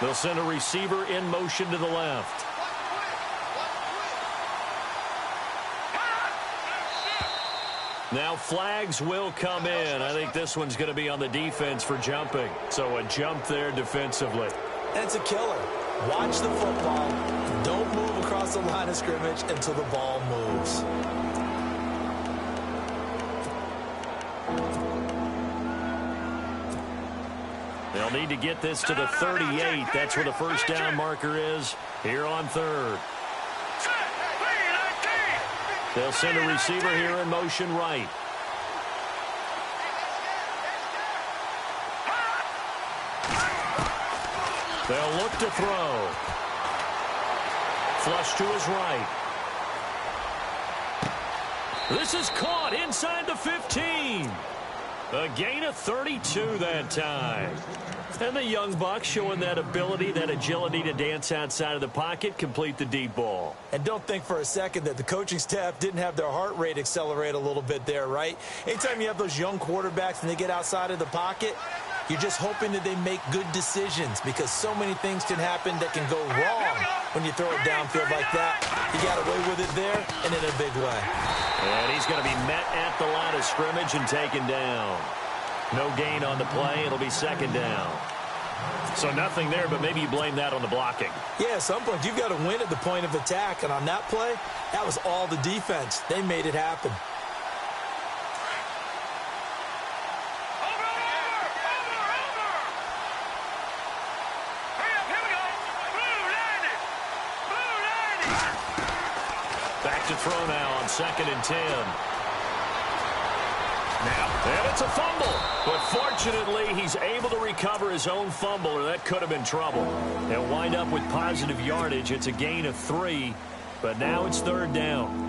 They'll send a receiver in motion to the left. Now flags will come in. I think this one's going to be on the defense for jumping. So a jump there defensively. And it's a killer. Watch the football. Don't move across the line of scrimmage until the ball moves. They'll need to get this to the 38. That's where the first down marker is here on third. They'll send a receiver here in motion right. They'll look to throw. Flush to his right. This is caught inside the 15. A gain of 32 that time. And the young buck showing that ability, that agility to dance outside of the pocket, complete the deep ball. And don't think for a second that the coaching staff didn't have their heart rate accelerate a little bit there, right? Anytime you have those young quarterbacks and they get outside of the pocket, you're just hoping that they make good decisions because so many things can happen that can go wrong when you throw it downfield like that. He got away with it there and in a big way. And he's going to be met at the line of scrimmage and taken down. No gain on the play. It'll be second down. So nothing there, but maybe you blame that on the blocking. Yeah, at some point you've got to win at the point of attack. And on that play, that was all the defense. They made it happen. Back to throw now on 2nd and 10. And it's a fumble. But fortunately, he's able to recover his own fumble, or that could have been trouble. They'll wind up with positive yardage. It's a gain of 3, but now it's third down.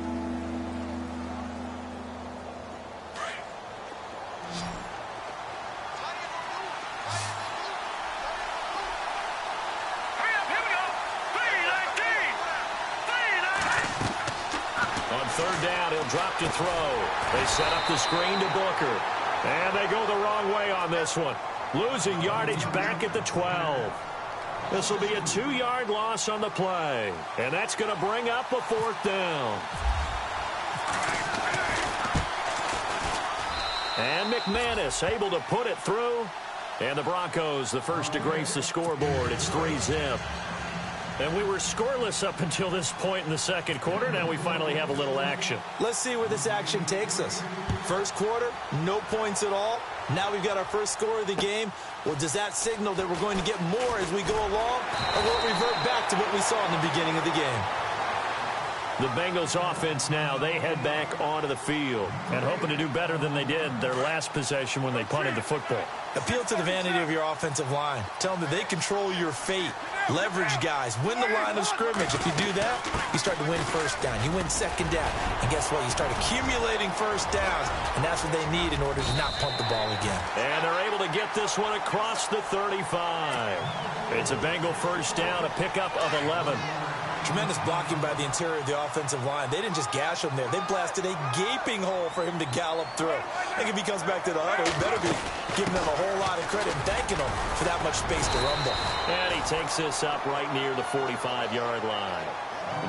Third down, he'll drop to throw. They set up the screen to Booker. And they go the wrong way on this one. Losing yardage back at the 12. This will be a 2-yard loss on the play. And that's going to bring up a 4th down. And McManus able to put it through. And the Broncos, the first to grace the scoreboard. It's 3-zip. And we were scoreless up until this point in the second quarter. Now we finally have a little action. Let's see where this action takes us. First quarter, no points at all. Now we've got our first score of the game. Well, does that signal that we're going to get more as we go along? Or will it revert back to what we saw in the beginning of the game? The Bengals offense now, they head back onto the field and hoping to do better than they did their last possession when they punted the football. Appeal to the vanity of your offensive line. Tell them that they control your fate. Leverage guys. Win the line of scrimmage. If you do that, you start to win first down. You win second down. And guess what? You start accumulating first downs. And that's what they need in order to not punt the ball again. And they're able to get this one across the 35. It's a Bengal first down, a pickup of 11. Tremendous blocking by the interior of the offensive line. They didn't just gash him there. They blasted a gaping hole for him to gallop through. I think if he comes back to the huddle, he better be giving them a whole lot of credit and thanking them for that much space to rumble. And he takes this up right near the 45-yard line.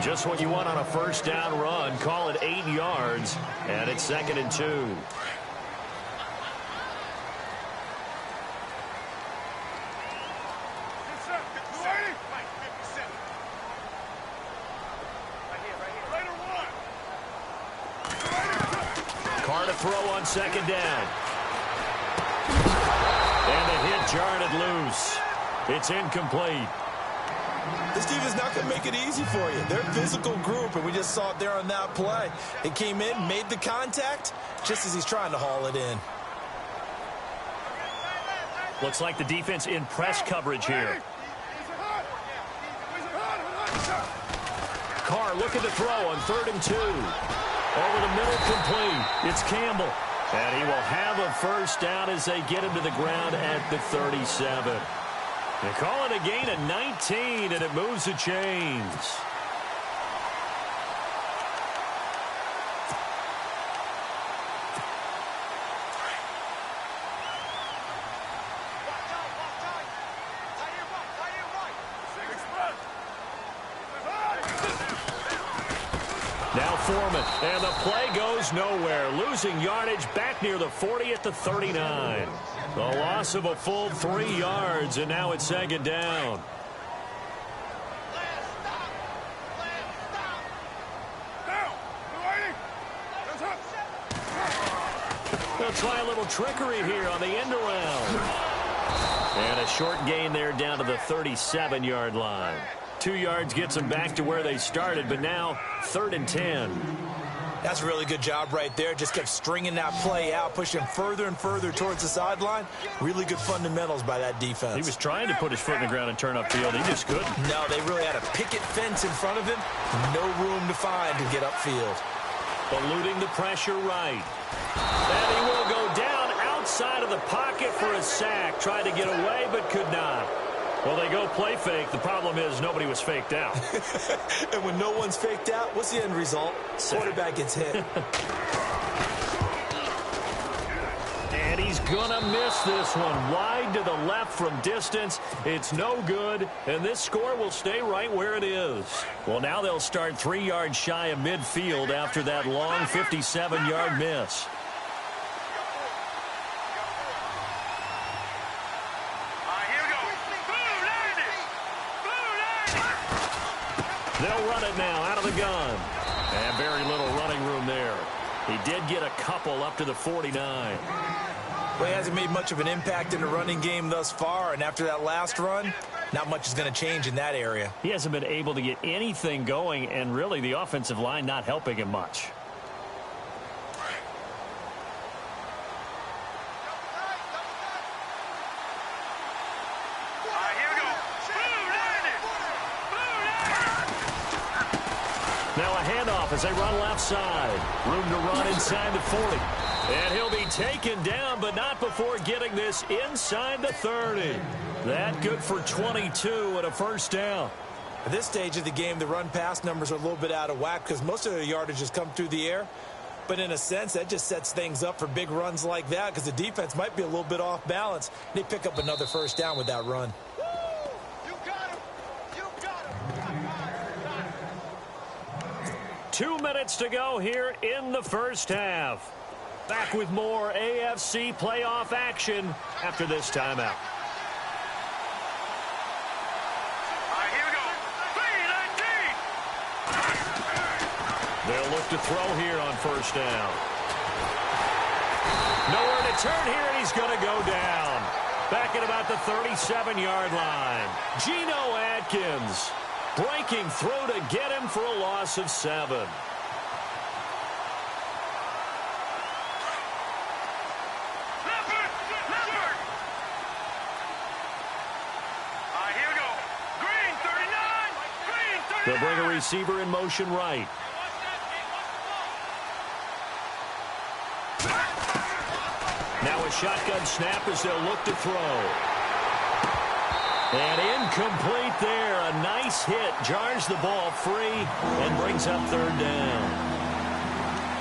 Just what you want on a first down run. Call it 8 yards, and it's 2nd and 2. Throw on 2nd down. And the hit jarred loose. It's incomplete. This team is not going to make it easy for you. They're a physical group, and we just saw it there on that play. It came in, made the contact, just as he's trying to haul it in. Looks like the defense in press coverage here. Carr looking to throw on 3rd and 2. Over the middle, complete. It's Campbell. And he will have a first down as they get him to the ground at the 37. They call it a gain of 19, and it moves the chains. Now Foreman, and the play goes nowhere. Losing yardage back near the 40 at the 39. The loss of a full 3 yards, and now it's second down. They'll try a little trickery here on the end around. And a short gain there down to the 37-yard line. 2 yards gets them back to where they started, but now 3rd and 10. That's a really good job right there. Just kept stringing that play out, pushing further and further towards the sideline. Really good fundamentals by that defense. He was trying to put his foot in the ground and turn upfield. He just couldn't. No, they really had a picket fence in front of him. No room to find to get upfield. Eluding the pressure right. And he will go down outside of the pocket for a sack. Tried to get away, but could not. Well, they go play fake. The problem is nobody was faked out. And when no one's faked out, what's the end result? Quarterback gets hit. And he's going to miss this one. Wide to the left from distance. It's no good, and this score will stay right where it is. Well, now they'll start 3 yards shy of midfield after that long 57-yard miss. They'll run it now out of the gun. And very little running room there. He did get a couple up to the 49. Well, he hasn't made much of an impact in the running game thus far, and after that last run, not much is going to change in that area. He hasn't been able to get anything going, and really the offensive line not helping him much. Now a handoff as they run left side. Room to run inside the 40. And he'll be taken down, but not before getting this inside the 30. That good for 22 and a first down. At this stage of the game, the run-pass numbers are a little bit out of whack because most of their yardage has come through the air. But in a sense, that just sets things up for big runs like that because the defense might be a little bit off balance. They pick up another first down with that run. 2 minutes to go here in the first half. Back with more AFC playoff action after this timeout. Here we go. 3-19. They'll look to throw here on first down. Nowhere to turn here, and he's going to go down. Back at about the 37-yard line. Geno Atkins. Breaking through to get him for a loss of 7. Here we go. Green 39. Green 39. They'll bring a receiver in motion right. Now a shotgun snap as they'll look to throw. And incomplete there. A nice hit. Jars the ball free and brings up third down.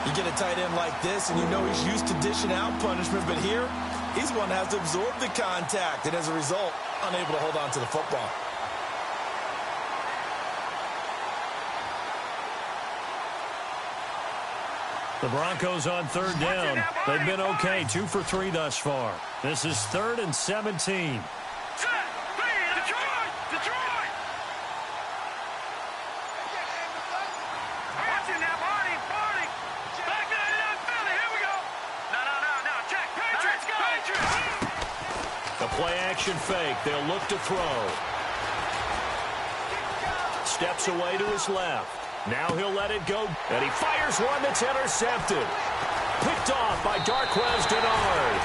You get a tight end like this, and you know he's used to dishing out punishment, but here, he's one that has to absorb the contact, and as a result, unable to hold on to the football. The Broncos on third down. They've been okay. 2 for 3 thus far. This is 3rd and 17. Play-action fake. They'll look to throw. Steps away to his left. Now he'll let it go. And he fires one that's intercepted. Picked off by Darqueze Dennard.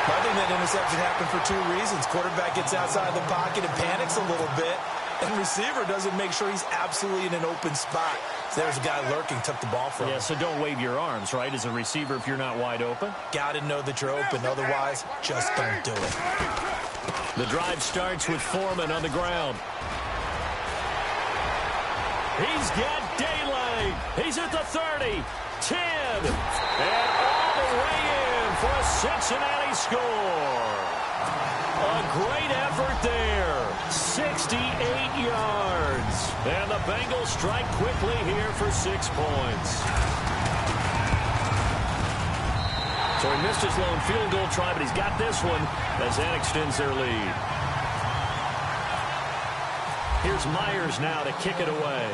I think that interception happened for 2 reasons. Quarterback gets outside the pocket and panics a little bit. And receiver doesn't make sure he's absolutely in an open spot. So there's a guy lurking, took the ball from him. Yeah, so don't wave your arms, right, as a receiver if you're not wide open. Got to know that you're open. Otherwise, just don't do it. The drive starts with Foreman on the ground. He's got daylight. He's at the 30, 10, and all the way in for a Cincinnati score. A great effort there. 68 yards. And the Bengals strike quickly here for 6 points. So he missed his lone field goal try, but he's got this one as that extends their lead. Here's Myers now to kick it away.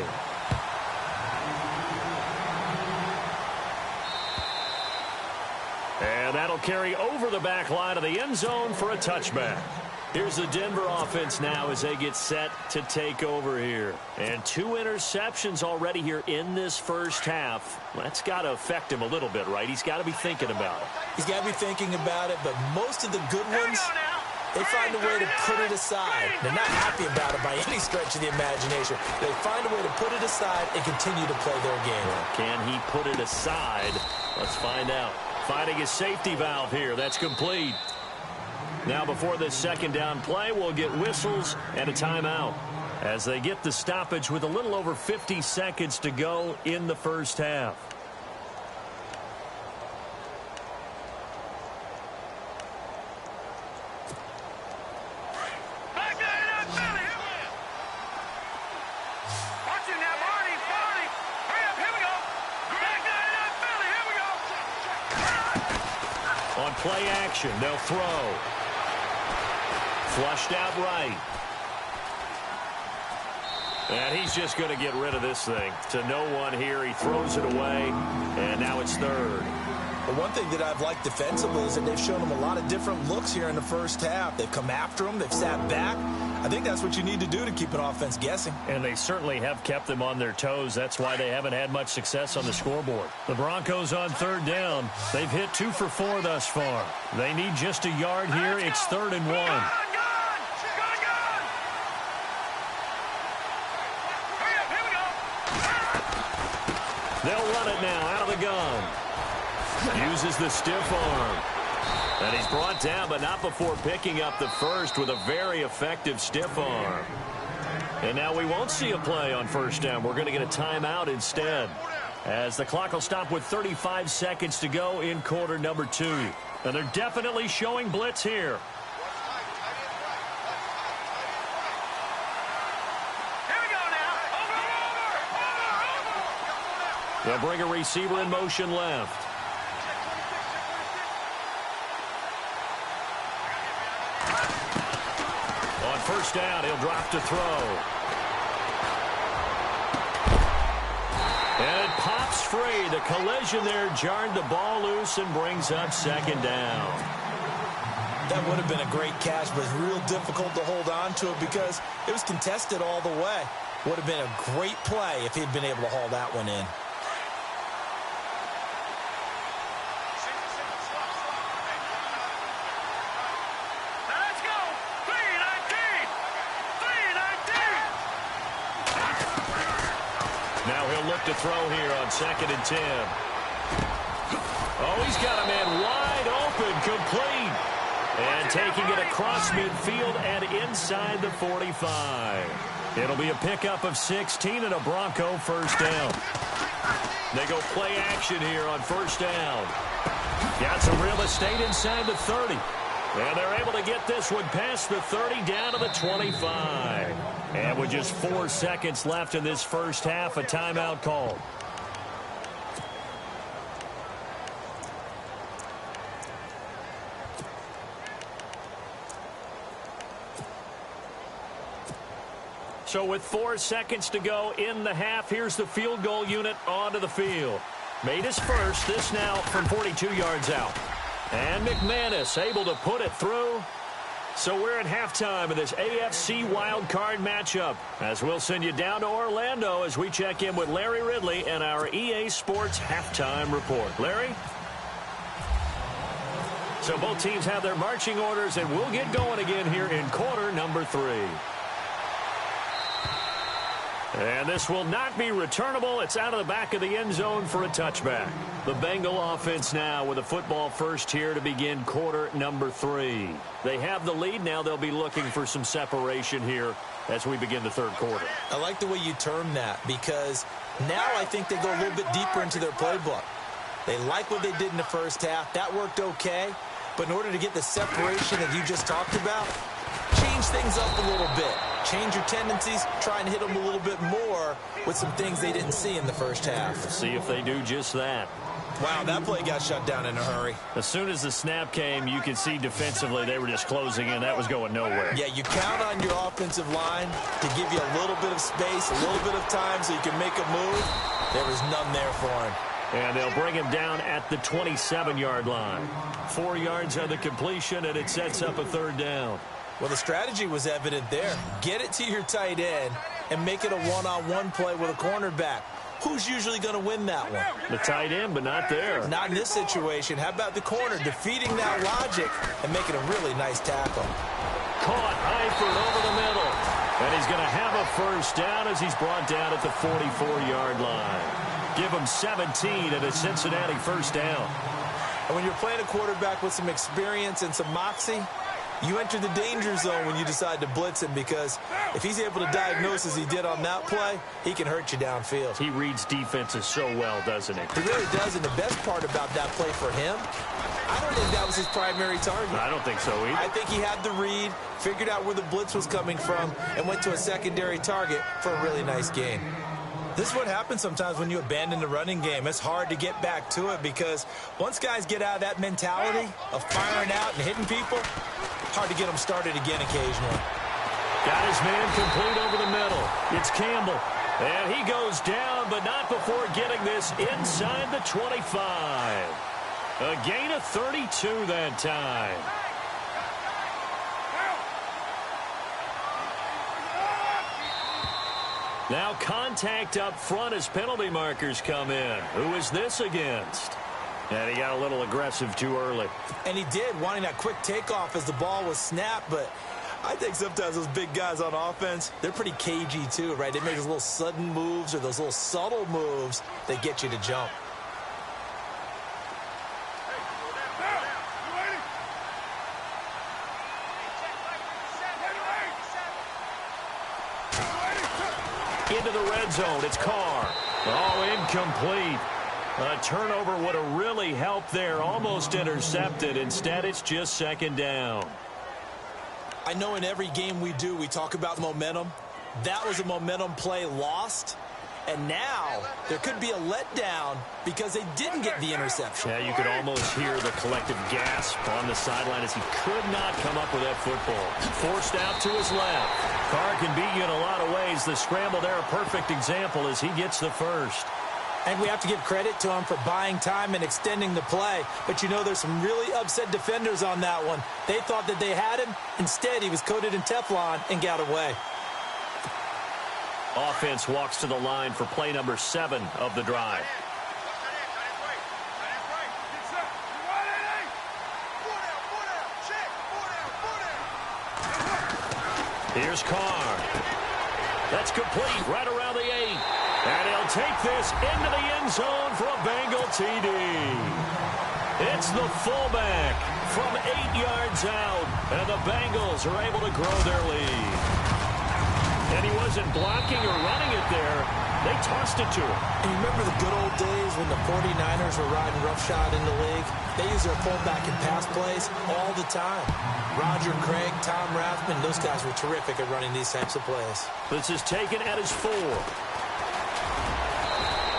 And that'll carry over the back line of the end zone for a touchback. Here's the Denver offense now as they get set to take over here. And 2 interceptions already here in this first half. That's got to affect him a little bit, right? He's got to be thinking about it. He's got to be thinking about it, but most of the good ones, they find a way to put it aside. They're not happy about it by any stretch of the imagination. They find a way to put it aside and continue to play their game. Well, can he put it aside? Let's find out. Finding his safety valve here. That's complete. Now before this second down play, we'll get whistles and a timeout as they get the stoppage with a little over 50 seconds to go in the first half. On play action, they'll throw. Flushed out right. And he's just going to get rid of this thing. To no one here. He throws it away. And now it's third. But one thing that I've liked defensively is that they've shown him a lot of different looks here in the first half. They've come after him. They've sat back. I think that's what you need to do to keep an offense guessing. And they certainly have kept them on their toes. That's why they haven't had much success on the scoreboard. The Broncos on third down. They've hit 2 for 4 thus far. They need just a yard here. It's 3rd and 1. They'll run it now out of the gun. Uses the stiff arm. And he's brought down, but not before picking up the first with a very effective stiff arm. And now we won't see a play on first down. We're going to get a timeout instead, as the clock will stop with 35 seconds to go in quarter number 2. And they're definitely showing blitz here. They'll bring a receiver in motion left. On first down, he'll drop to throw. And it pops free. The collision there jarred the ball loose and brings up second down. That would have been a great catch, but it's real difficult to hold on to it because it was contested all the way. Would have been a great play if he'd been able to haul that one in. To throw here on 2nd and 10. Oh, he's got a man wide open, complete. And taking it across midfield and inside the 45. It'll be a pickup of 16 and a Bronco first down. They go play action here on first down. Got some real estate inside the 30. And they're able to get this one past the 30 down to the 25. And with just 4 seconds left in this first half, a timeout called. So with 4 seconds to go in the half, here's the field goal unit onto the field. Made his first, this now from 42 yards out. And McManus able to put it through. So we're at halftime of this AFC wildcard matchup, as we'll send you down to Orlando as we check in with Larry Ridley and our EA Sports halftime report. Larry? So both teams have their marching orders, and we'll get going again here in quarter number 3. And this will not be returnable. It's out of the back of the end zone for a touchback. The Bengal offense now with a football first here to begin quarter number 3. They have the lead. Now they'll be looking for some separation here as we begin the third quarter. I like the way you term that, because now I think they go a little bit deeper into their playbook. They like what they did in the first half. That worked okay. But in order to get the separation that you just talked about, change things up a little bit. Change your tendencies, try and hit them a little bit more. score with some things they didn't see in the first half. See if they do just that. Wow, that play got shut down in a hurry. As soon as the snap came, you could see defensively they were just closing in. That was going nowhere. Yeah, you count on your offensive line to give you a little bit of space, a little bit of time so you can make a move. There was none there for him. And they'll bring him down at the 27-yard line. 4 yards on the completion, and it sets up a third down. Well, the strategy was evident there. Get it to your tight end and make it a one-on-one play with a cornerback. Who's usually going to win that one? The tight end, but not there. Not in this situation. How about the corner defeating that logic and making a really nice tackle? Caught Eifert over the middle. And he's going to have a first down as he's brought down at the 44-yard line. Give him 17 at a Cincinnati first down. And when you're playing a quarterback with some experience and some moxie, you enter the danger zone when you decide to blitz him, because if he's able to diagnose as he did on that play, he can hurt you downfield. He reads defenses so well, doesn't he? He really does, and the best part about that play for him, I don't think that was his primary target. I don't think so either. I think he had the read, figured out where the blitz was coming from, and went to a secondary target for a really nice gain. This is what happens sometimes when you abandon the running game. It's hard to get back to it, because once guys get out of that mentality of firing out and hitting people, hard to get them started again occasionally. Got his man complete over the middle. It's Campbell. And he goes down, but not before getting this inside the 25. A gain of 32 that time. Now contact up front as penalty markers come in. Who is this against? And he got a little aggressive too early. And he did, wanting that quick takeoff as the ball was snapped, but I think sometimes those big guys on offense, they're pretty cagey too, right? They make those little sudden moves or those little subtle moves that get you to jump. Into the red zone. It's Carr. Oh, incomplete. A turnover would have really helped there. Almost intercepted. Instead, it's just second down. I know in every game we do, we talk about momentum. That was a momentum play lost. And now there could be a letdown because they didn't get the interception. Yeah, you could almost hear the collective gasp on the sideline as he could not come up with that football. Forced out to his left. Carr can beat you in a lot of ways. The scramble there, a perfect example as he gets the first. And we have to give credit to him for buying time and extending the play. But you know, there's some really upset defenders on that one. They thought that they had him. Instead, he was coated in Teflon and got away. Offense walks to the line for play number 7 of the drive. Here's Carr. That's complete right around the 8. And he'll take this into the end zone for a Bengal TD. It's the fullback from 8 yards out. And the Bengals are able to grow their lead. And he wasn't blocking or running it there. They tossed it to him. And you remember the good old days when the 49ers were riding roughshod in the league? They used their fullback in pass plays all the time. Roger Craig, Tom Rathman, those guys were terrific at running these types of plays. This is taken at his 4.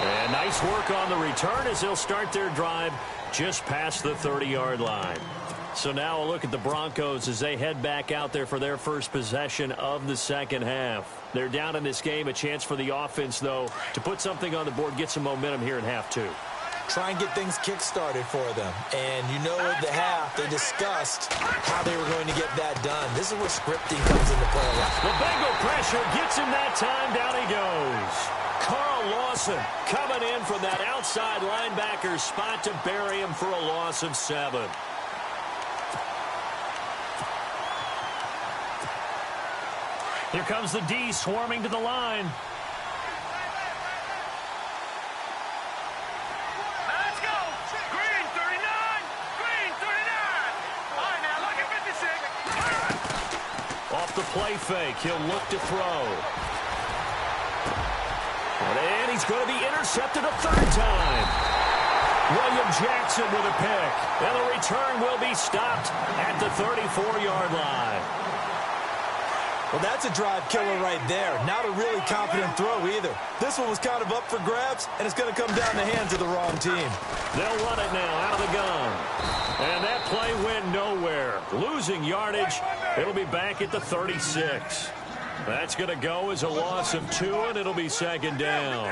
And nice work on the return as they'll start their drive just past the 30-yard line. So now a look at the Broncos as they head back out there for their first possession of the second half. They're down in this game. A chance for the offense, though, to put something on the board, get some momentum here in half 2. Try and get things kick-started for them. And you know at the half, they discussed how they were going to get that done. This is where scripting comes into play. The Bengal pressure gets him that time. Down he goes. Carl Lawson coming in from that outside linebacker spot to bury him for a loss of 7. Here comes the D swarming to the line. Let's go. Green 39. Green 39. All right, now look at 56. Off the play fake. He'll look to throw. And he's going to be intercepted a third time. William Jackson with a pick. And the return will be stopped at the 34-yard line. Well, that's a drive killer right there. Not a really confident throw either. This one was kind of up for grabs, and it's going to come down the hands of the wrong team. They'll run it now out of the gun. And that play went nowhere. Losing yardage. It'll be back at the 36. That's going to go as a loss of 2, and it'll be second down.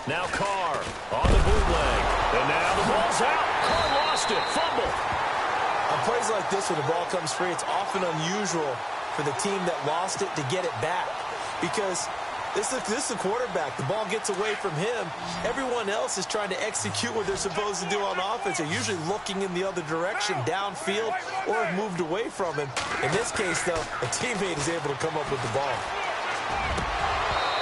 Now Carr on the bootleg. And now the ball's out. Carr lost it. Fumble. On plays like this where the ball comes free, it's often unusual for the team that lost it to get it back. Because this is the quarterback. The ball gets away from him. Everyone else is trying to execute what they're supposed to do on offense. They're usually looking in the other direction, downfield, or have moved away from him. In this case, though, a teammate is able to come up with the ball.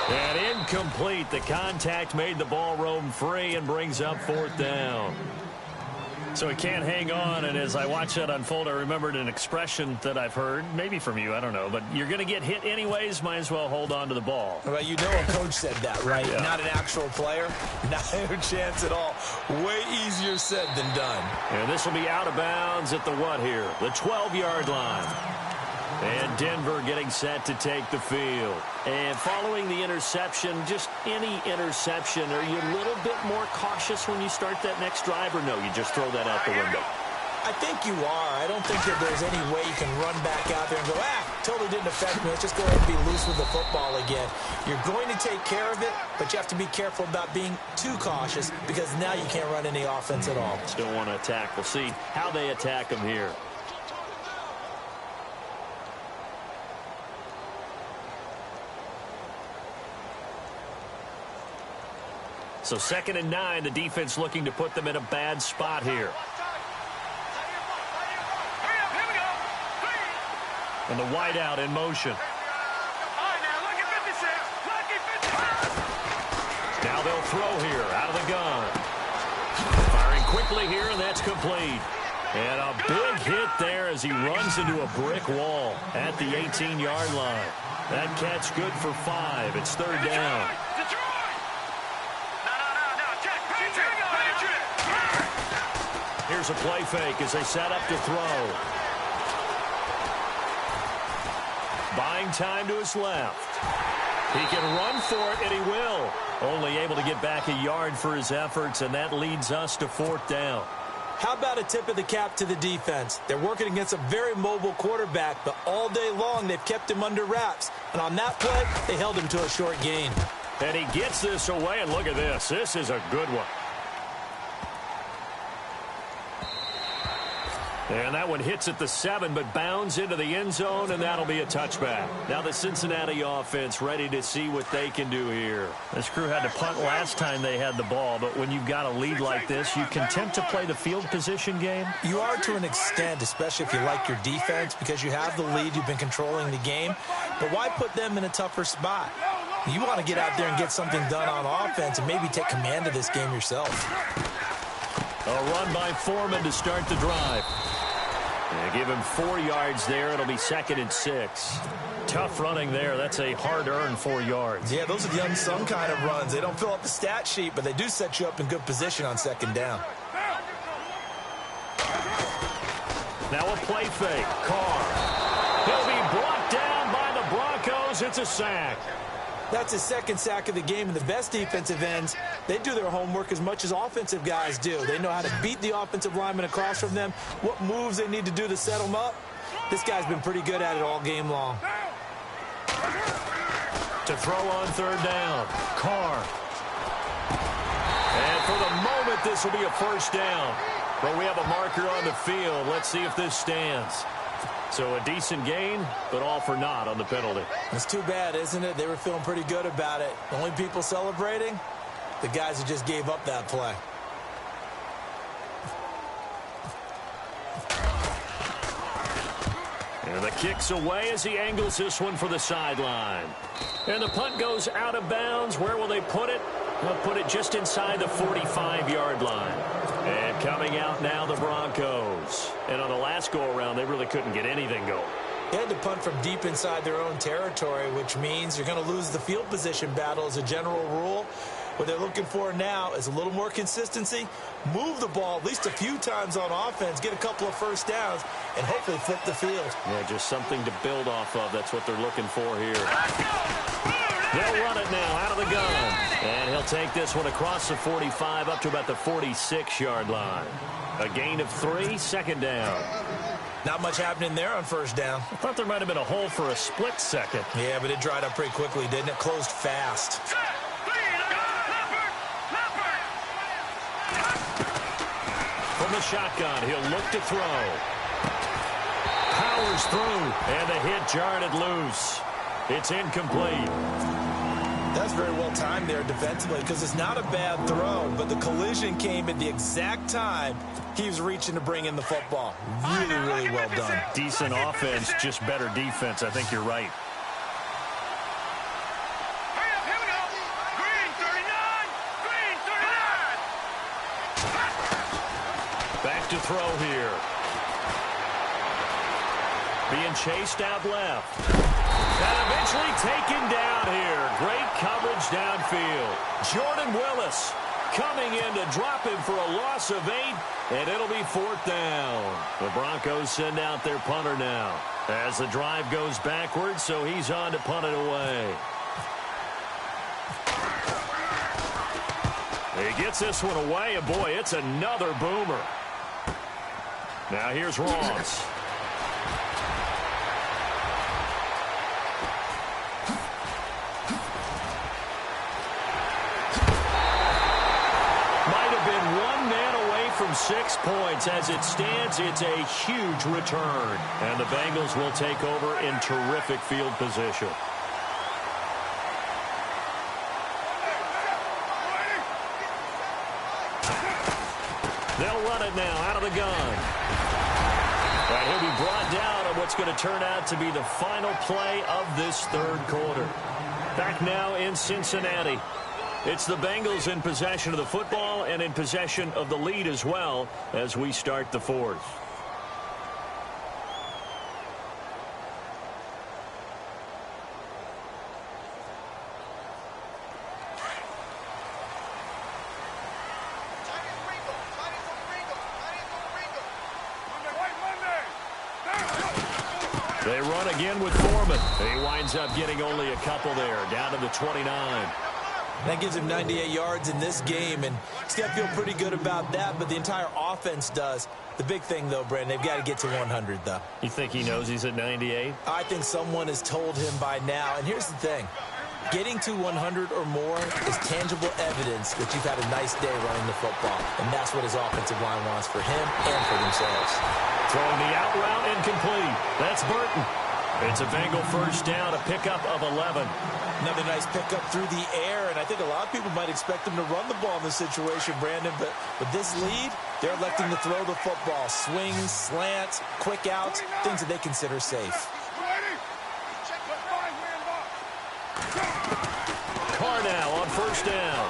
And incomplete. The contact made the ball roam free and brings up 4th down. So he can't hang on, and as I watch that unfold, I remembered an expression that I've heard, maybe from you, I don't know, but you're going to get hit anyways, might as well hold on to the ball. Well, you know a coach said that, right? Yeah. Not an actual player. Not a chance at all. Way easier said than done. And this will be out of bounds at the what here? The 12-yard line. And Denver getting set to take the field. And following the interception, just any interception, are you a little bit more cautious when you start that next drive, or no, you just throw that out the window? I think you are. I don't think that there's any way you can run back out there and go, totally didn't affect me. Let's just go ahead and be loose with the football again. You're going to take care of it, but you have to be careful about being too cautious because now you can't run any offense at all. Still want to attack. We'll see how they attack them here. So 2nd and 9, the defense looking to put them in a bad spot here. And the wideout in motion. Now they'll throw here out of the gun. Firing quickly here, and that's complete. And a big hit there as he runs into a brick wall at the 18-yard line. That catch good for 5. It's 3rd down. Here's a play fake as they set up to throw. Buying time to his left. He can run for it, and he will. Only able to get back a yard for his efforts, and that leads us to 4th down. How about a tip of the cap to the defense? They're working against a very mobile quarterback, but all day long they've kept him under wraps. And on that play, they held him to a short gain. And he gets this away, and look at this. This is a good one. And that one hits at the 7, but bounds into the end zone, and that'll be a touchback. Now the Cincinnati offense ready to see what they can do here. This crew had to punt last time they had the ball, but when you've got a lead like this, you can attempt to play the field position game. You are to an extent, especially if you like your defense, because you have the lead, you've been controlling the game. But why put them in a tougher spot? You want to get out there and get something done on offense and maybe take command of this game yourself. A run by Foreman to start the drive. They give him 4 yards there. It'll be 2nd and 6. Tough running there. That's a hard-earned 4 yards. Yeah, those are the unsung kind of runs. They don't fill up the stat sheet, but they do set you up in good position on 2nd down. Now a play fake. Carr. He'll be brought down by the Broncos. It's a sack. That's his 2nd sack of the game, and the best defensive ends, they do their homework as much as offensive guys do. They know how to beat the offensive lineman across from them, what moves they need to do to set them up. This guy's been pretty good at it all game long. To throw on 3rd down. Carr. And for the moment, this will be a 1st down. But we have a marker on the field. Let's see if this stands. So a decent gain, but all for naught on the penalty. It's too bad, isn't it? They were feeling pretty good about it. The only people celebrating, the guys who just gave up that play. And the kick's away as he angles this one for the sideline. And the punt goes out of bounds. Where will they put it? They'll put it just inside the 45-yard line. And coming out now, the Broncos. And on the last go-around, they really couldn't get anything going. They had to punt from deep inside their own territory, which means you're going to lose the field position battle as a general rule. What they're looking for now is a little more consistency, move the ball at least a few times on offense, get a couple of first downs, and hopefully flip the field. Yeah, just something to build off of. That's what they're looking for here. They'll run it now out of the gun. And he'll take this one across the 45 up to about the 46-yard line. A gain of 3, second down. Not much happening there on first down. I thought there might have been a hole for a split second. Yeah, but it dried up pretty quickly, didn't it? Closed fast. From the shotgun, he'll look to throw. Powers through, and the hit jarred it loose. It's incomplete. That's very well timed there defensively because it's not a bad throw, but the collision came at the exact time he was reaching to bring in the football. Really, really well done. Decent offense, just better defense. I think you're right. Here we go. Green 39. Green 39. Back to throw here. Being chased out left. And eventually taken down here. Great coverage downfield. Jordan Willis coming in to drop him for a loss of 8, and it'll be 4th down. The Broncos send out their punter now as the drive goes backwards, so he's on to punt it away. He gets this one away, and boy, it's another boomer. Now here's Ross. From 6 points. As it stands, it's a huge return. And the Bengals will take over in terrific field position. They'll run it now out of the gun. And he'll be brought down on what's going to turn out to be the final play of this third quarter. Back now in Cincinnati. It's the Bengals in possession of the football and in possession of the lead as well as we start the fourth. They run again with Foreman. He winds up getting only a couple there, down to the 29. That gives him 98 yards in this game, and he's got to feel pretty good about that, but the entire offense does. The big thing, though, Brandon, they've got to get to 100, though. You think he knows he's at 98? I think someone has told him by now, and here's the thing. Getting to 100 or more is tangible evidence that you've had a nice day running the football, and that's what his offensive line wants for him and for themselves. Throwing the out route incomplete. That's Burton. It's a Bengal first down, a pickup of 11. Another nice pickup through the air, and I think a lot of people might expect him to run the ball in this situation, Brandon, but with this lead, they're electing to throw the football. Swings, slants, quick outs, things that they consider safe. Carr now on first down.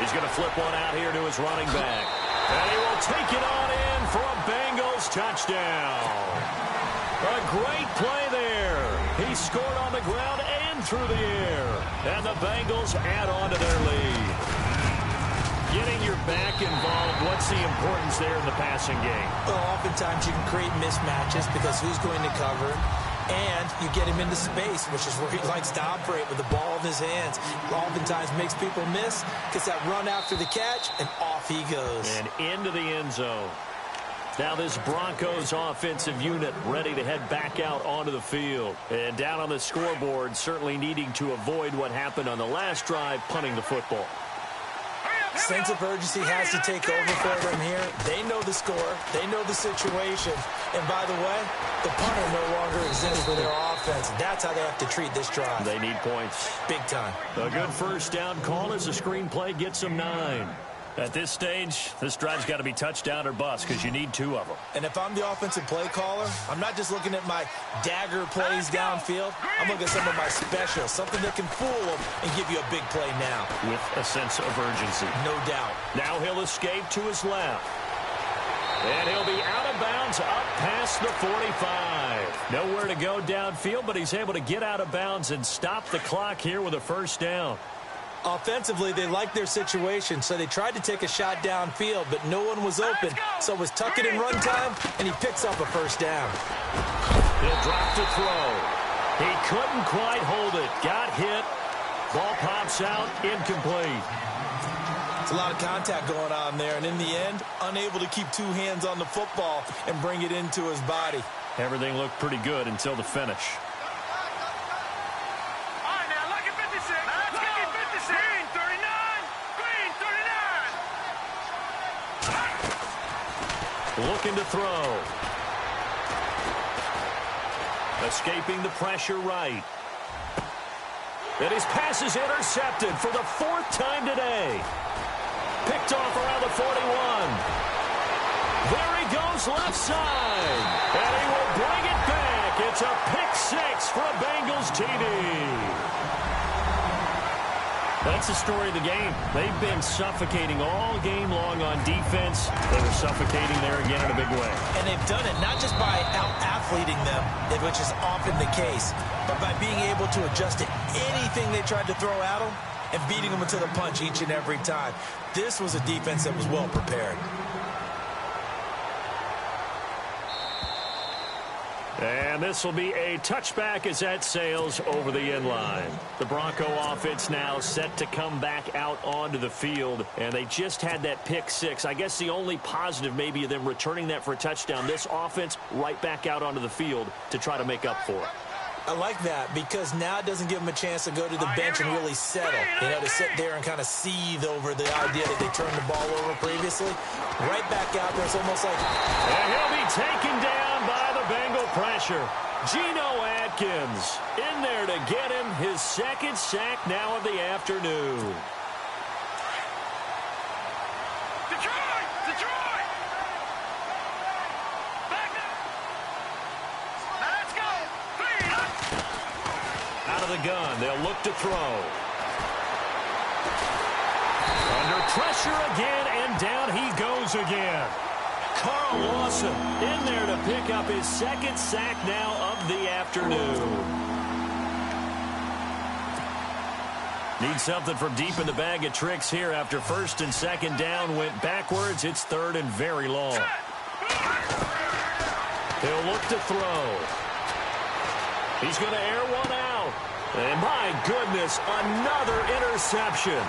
He's going to flip one out here to his running back. And he will take it on in for a Bengals touchdown. A great play there. He scored on the ground and through the air. And the Bengals add on to their lead. Getting your back involved, what's the importance there in the passing game? Well, oftentimes you can create mismatches because who's going to cover him? And you get him into space, which is where he likes to operate with the ball in his hands. Oftentimes makes people miss, gets that run after the catch, and off he goes. And into the end zone. Now this Broncos offensive unit ready to head back out onto the field. And down on the scoreboard, certainly needing to avoid what happened on the last drive, punting the football. Sense of urgency has to take over for them here. They know the score. They know the situation. And by the way, the punter no longer exists for their offense. That's how they have to treat this drive. They need points. Big time. A good first down call as the screenplay gets them 9. At this stage, this drive's got to be touchdown or bust because you need 2 of them. And if I'm the offensive play caller, I'm not just looking at my dagger plays downfield. I'm looking at some of my specials, something that can fool them and give you a big play now. With a sense of urgency. No doubt. Now he'll escape to his left. And he'll be out of bounds up past the 45. Nowhere to go downfield, but he's able to get out of bounds and stop the clock here with a first down. Offensively, they liked their situation, so they tried to take a shot downfield, but no one was open. So it was tuck it in run time, and he picks up a first down. He'll drop to throw. He couldn't quite hold it. Got hit. Ball pops out, incomplete. It's a lot of contact going on there, and in the end, unable to keep two hands on the football and bring it into his body. Everything looked pretty good until the finish. All right, now look at 56. Let's go. 56. Green 39. Green 39. Looking to throw. Escaping the pressure right. And his pass is intercepted for the fourth time today. Picked off around the 41. There he goes left side. And he will bring it back. It's a pick six for a Bengals TD. That's the story of the game. They've been suffocating all game long on defense. They were suffocating there again in a big way. And they've done it not just by out-athleting them, which is often the case, but by being able to adjust to anything they tried to throw at them and beating them into the punch each and every time. This was a defense that was well prepared. And this will be a touchback as that sails over the end line. The Bronco offense now set to come back out onto the field, and they just had that pick six. I guess the only positive maybe of them returning that for a touchdown. This offense right back out onto the field to try to make up for it. I like that because now it doesn't give them a chance to go to the bench and really settle. You know, to sit there and kind of seethe over the idea that they turned the ball over previously. Right back out there, it's almost like... And he'll be taken down by the Bengal pressure. Geno Atkins in there to get him his second sack now of the afternoon. Detroit! Detroit! Back up! Let's go! Clean up! Out of the gun, they'll look to throw. Under pressure again, and down he goes again. Carl Lawson in there to pick up his second sack now of the afternoon. Need something from deep in the bag of tricks here after first and second down went backwards. It's third and very long. He'll look to throw. He's going to air one out. And my goodness, another interception.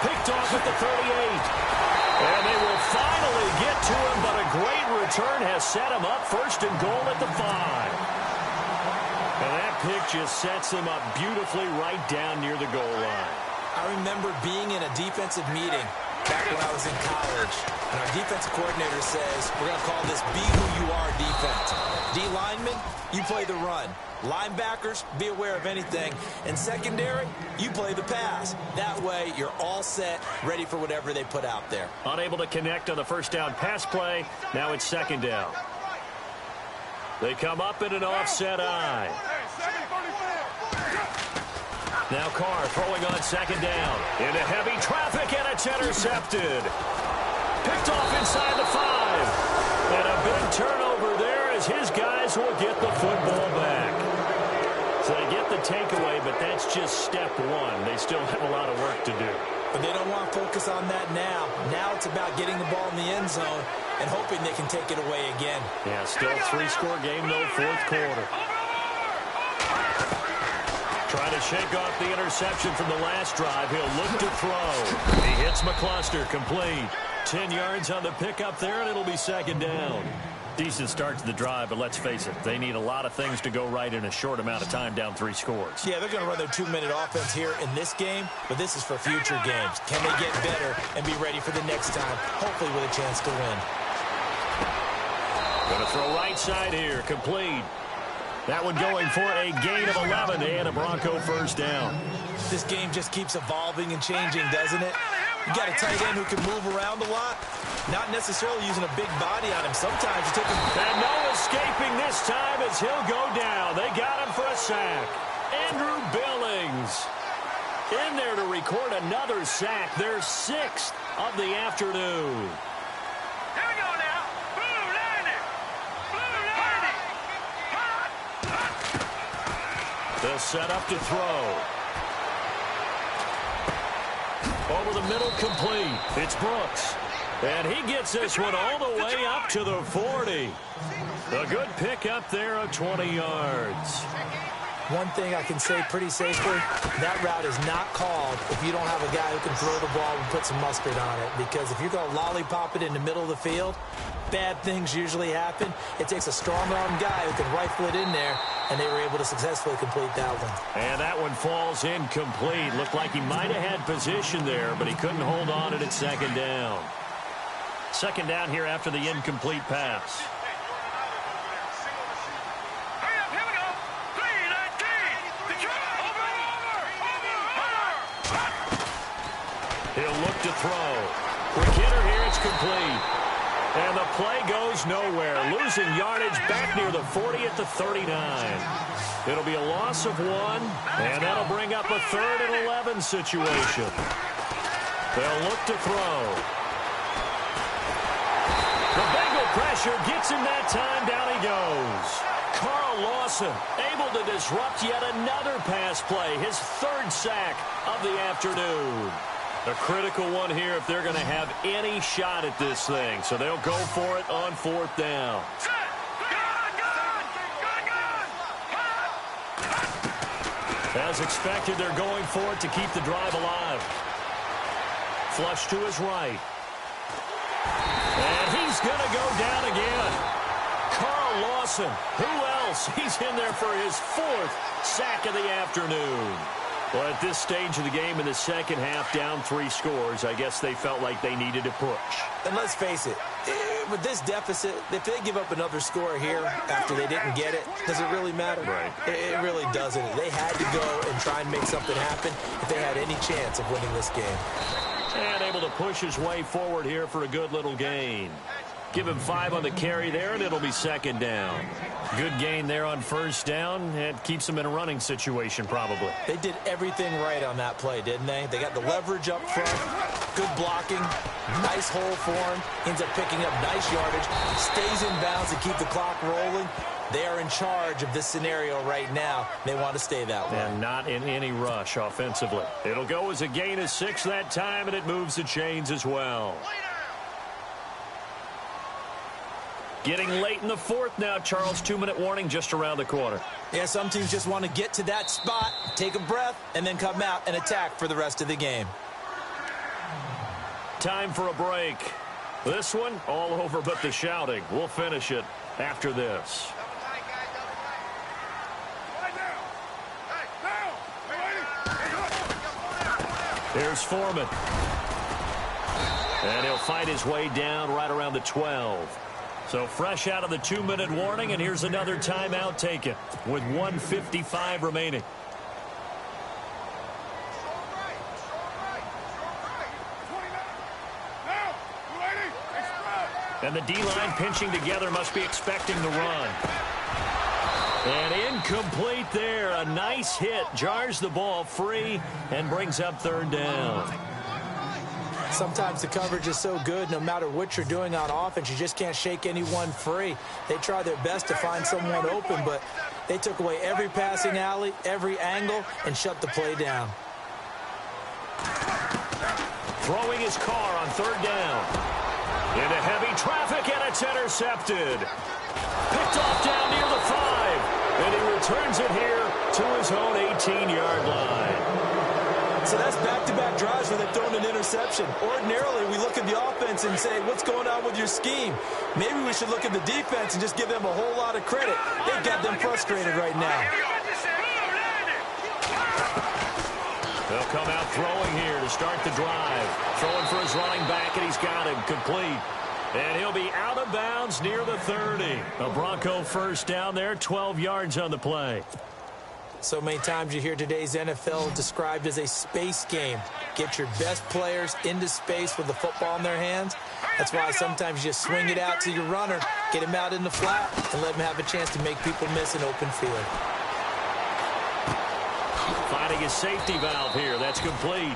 Picked off at the 38. And they will finally get to him, but a great return has set him up first and goal at the 5. And that pick just sets him up beautifully right down near the goal line. I remember being in a defensive meeting back when I was in college, and our defensive coordinator says, we're going to call this Be Who You Are defense. D linemen, you play the run. Linebackers, be aware of anything. And secondary, you play the pass. That way, you're all set, ready for whatever they put out there. Unable to connect on the first down pass play. Now it's second down. They come up in an offset eye. Now Carr throwing on second down. Into heavy traffic, and it's intercepted. Picked off inside the 5. And a big turnover there as his guys will get the football back. So they get the takeaway, but that's just step one. They still have a lot of work to do. But they don't want to focus on that now. Now it's about getting the ball in the end zone and hoping they can take it away again. Yeah, still a 3-score game, though, fourth quarter. Trying to shake off the interception from the last drive. He'll look to throw. He hits McCluster, complete. 10 yards on the pickup there, and it'll be second down. Decent start to the drive, but let's face it, they need a lot of things to go right in a short amount of time down 3 scores. Yeah, they're going to run their 2-minute offense here in this game, but this is for future games. Can they get better and be ready for the next time, hopefully with a chance to win? Going to throw right side here, complete. That one going for a gain of 11 and a Bronco first down. This game just keeps evolving and changing, doesn't it? You got a tight end who can move around a lot, not necessarily using a big body on him. Sometimes you take him. And no escaping this time as he'll go down. They got him for a sack. Andrew Billings in there to record another sack. Their 6th of the afternoon. Here we go now. Blue lining. Blue lining. They'll set up to throw. Over the middle, complete. It's Brooks. And he gets this one all the way up to the 40. A good pickup there of 20 yards. One thing I can say pretty safely, that route is not called if you don't have a guy who can throw the ball and put some mustard on it. Because if you're going to lollipop it in the middle of the field, bad things usually happen. It takes a strong-arm guy who can rifle it in there, and they were able to successfully complete that one. And that one falls incomplete. Looked like he might have had position there, but he couldn't hold on to it at second down. Second down here after the incomplete pass. He'll look to throw. Quick hitter here, it's complete. And the play goes nowhere. Losing yardage back near the 40 at the 39. It'll be a loss of 1, and that'll bring up a 3rd and 11 situation. They'll look to throw. The Bengal pressure gets him that time. Down he goes. Carl Lawson able to disrupt yet another pass play. His 3rd sack of the afternoon. A critical one here if they're going to have any shot at this thing. So they'll go for it on 4th down. As expected, they're going for it to keep the drive alive. Flush to his right. And he's going to go down again. Carl Lawson, who else? He's in there for his 4th sack of the afternoon. Well, at this stage of the game in the second half, down 3 scores, I guess they felt like they needed to push. And let's face it, with this deficit, if they give up another score here after they didn't get it, does it really matter? Right. It really doesn't. They had to go and try and make something happen if they had any chance of winning this game. And able to push his way forward here for a good little gain. Give him 5 on the carry there, and it'll be second down. Good gain there on first down. It keeps them in a running situation, probably. They did everything right on that play, didn't they? They got the leverage up front, good blocking, nice hole for him, ends up picking up nice yardage, stays in bounds to keep the clock rolling. They are in charge of this scenario right now. They want to stay that way. And not in any rush offensively. It'll go as a gain of 6 that time, and it moves the chains as well. Getting late in the 4th now, Charles. 2-minute warning just around the corner. Yeah, some teams just want to get to that spot, take a breath, and then come out and attack for the rest of the game. Time for a break. This one, all over but the shouting. We'll finish it after this. Here's Foreman. And he'll fight his way down right around the 12. So fresh out of the 2-minute warning, and here's another timeout taken with 1:55 remaining. And the D-line pinching together, must be expecting the run. And incomplete there. A nice hit. Jars the ball free and brings up 3rd down. Sometimes the coverage is so good, no matter what you're doing on offense, you just can't shake anyone free. They try their best to find someone open, but they took away every passing alley, every angle, and shut the play down. Throwing his car on 3rd down. Into heavy traffic, and it's intercepted. Picked off down near the 5, and he returns it here to his own 18-yard line. So that's back-to-back drives where they've thrown an interception. Ordinarily, we look at the offense and say, what's going on with your scheme? Maybe we should look at the defense and just give them a whole lot of credit. They've got them frustrated right now. They'll come out throwing here to start the drive. Throwing for his running back, and he's got him complete. And he'll be out of bounds near the 30. A Bronco first down there, 12 yards on the play. So many times you hear today's NFL described as a space game. Get your best players into space with the football in their hands. That's why sometimes you just swing it out to your runner, get him out in the flat, and let him have a chance to make people miss an open field. Finding his safety valve here. That's complete.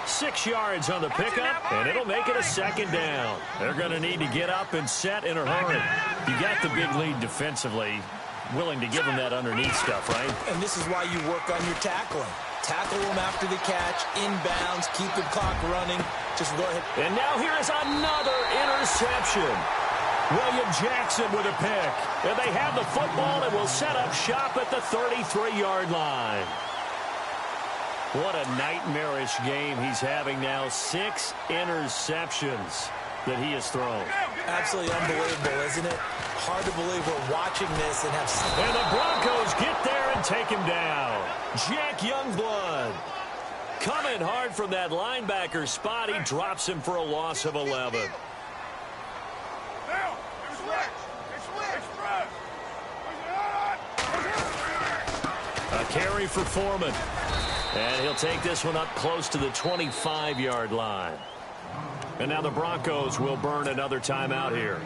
6 yards on the pickup, and it'll make it a second down. They're going to need to get up and set in a hurry. You got the big lead defensively. Willing to give him that underneath stuff, right? And this is why you work on your tackling. Tackle him after the catch, inbounds, keep the clock running. Just go ahead. And now here is another interception. William Jackson with a pick. And they have the football and will set up shop at the 33-yard line. What a nightmarish game he's having now. 6 interceptions that he has thrown. Absolutely unbelievable, isn't it? Hard to believe we're watching this and have... And the Broncos get there and take him down. Jack Youngblood coming hard from that linebacker spot. He drops him for a loss of 11. A carry for Foreman. And he'll take this one up close to the 25-yard line. And now the Broncos will burn another timeout here.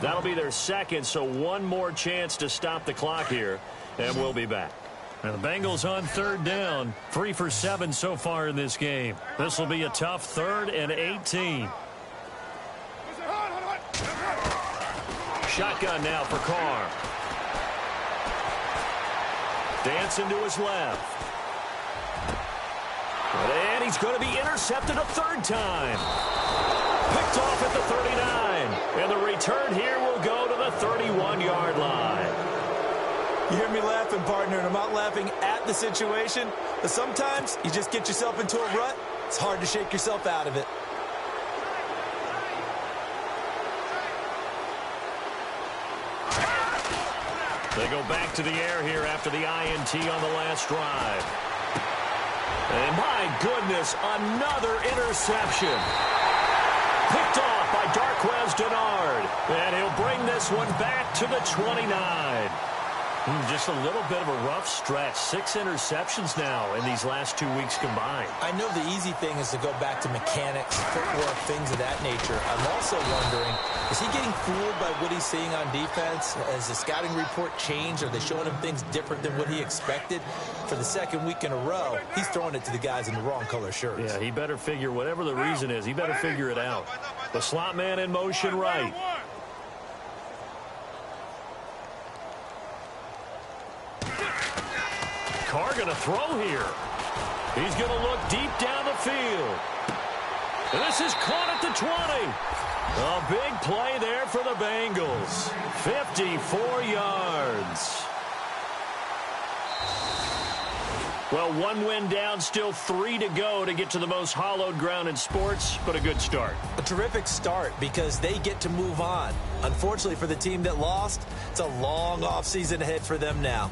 That'll be their second, so one more chance to stop the clock here, and we'll be back. And the Bengals on third down, 3 for 7 so far in this game. This will be a tough 3rd and 18. Shotgun now for Carr. Dancing to his left. And he's going to be intercepted a 3rd time. Picked off at the 39. And the return here will go to the 31-yard line. You hear me laughing, partner, and I'm not laughing at the situation, but sometimes you just get yourself into a rut. It's hard to shake yourself out of it. They go back to the air here after the INT on the last drive. And my goodness, another interception. Picked off by Darqueze Dennard. And he'll bring this one back to the 29. Just a little bit of a rough stretch. 6 interceptions now in these last 2 weeks combined. I know the easy thing is to go back to mechanics, footwork, things of that nature. I'm also wondering, is he getting fooled by what he's seeing on defense? Has the scouting report changed? Are they showing him things different than what he expected? For the 2nd week in a row, he's throwing it to the guys in the wrong color shirts. Yeah, he better figure, whatever the reason is, he better figure it out. The slot man in motion right. Carr going to throw here. He's going to look deep down the field. And this is caught at the 20. A big play there for the Bengals. 54 yards. Well, 1 win down, still 3 to go to get to the most hallowed ground in sports, but a good start. A terrific start because they get to move on. Unfortunately for the team that lost, it's a long offseason ahead for them now.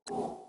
you.